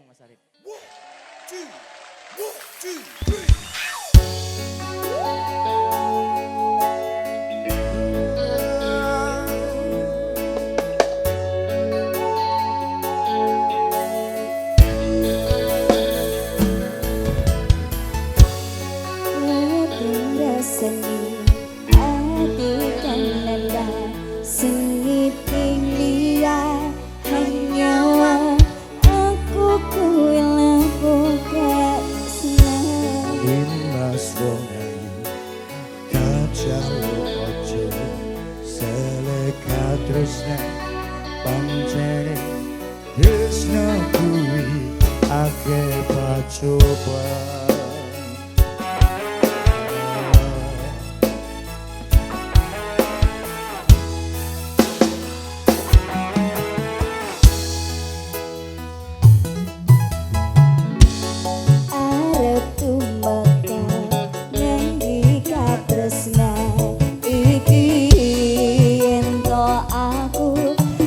Mas Arif. 1, 2, 1, 2, 3. Tresna pancene tresna kuwi akeh pacobaan. Arep tumekal ngendi katresna iki ento aku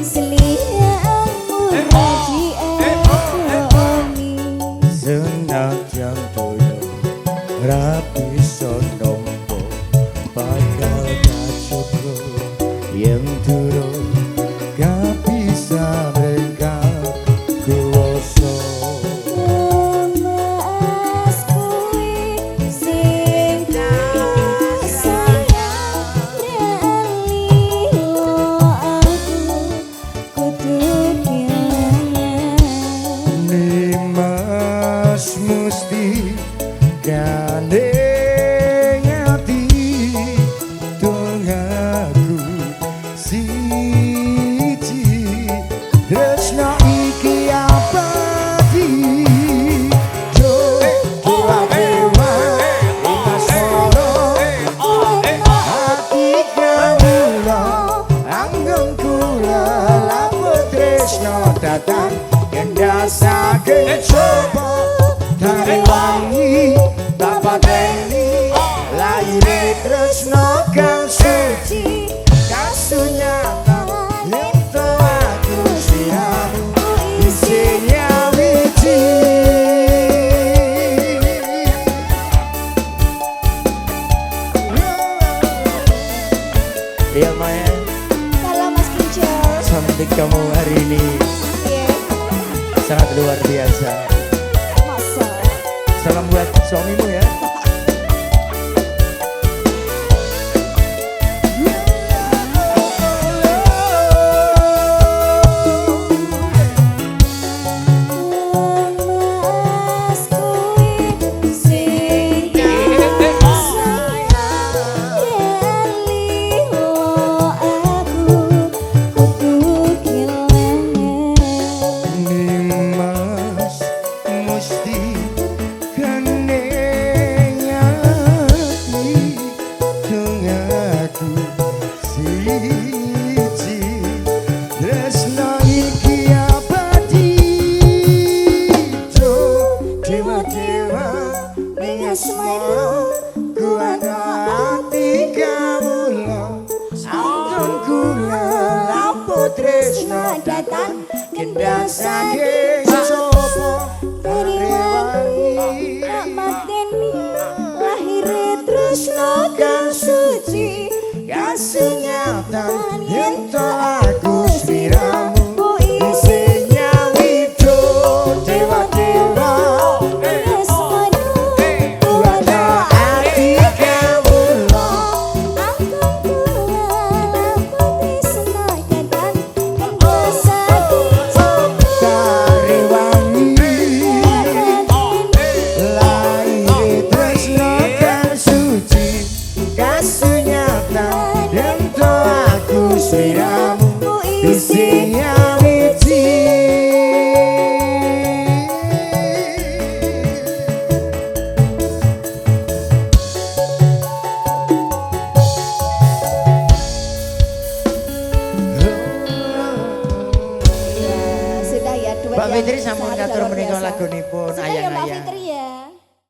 seliamu haji ekonomi Senajan doyo rapi sonompo bakal kacukup yang turun gak bisa mereka kuoso. Mas kuwi sing sayang ralilo aku kudu kelangan Nimas musti gandeng hati dong aku siji tresno iki abadi do dewa dewa mas moro hati kawula anggung kula laku tresno datang yen saking coba dari wangi tak pateni lahir tresno kang suci kasunyata itu aku siramu isinya wiji. Iya Maya, kalau Mas Kincir cantik kamu hari ini sangat luar biasa. masa Salam buat suamimu ya. Mas kuwi sing sayang ralilo aku kudu kelangan Nimas musti gandeng hati dong aku siji tresno iki abadi do dewa dewa ning asmara kuwana ati kawula anggun kula lapo tresno datang kendang saking sapa Riwangi tak mateni lahire tresno kang suci kasunyatan yen to aku sliramu isinya wido dewa dewa kuwana ati kawula dari wangi lahir tresno kang suci kasunyatan yen to aku sliramu isinya wiji. Sudah ya duet Mbak yang Fitri sampun sangat ngatur luar menika biasa. lagunipun Sudah ya Mbak ayang-ayang. Fitri ya.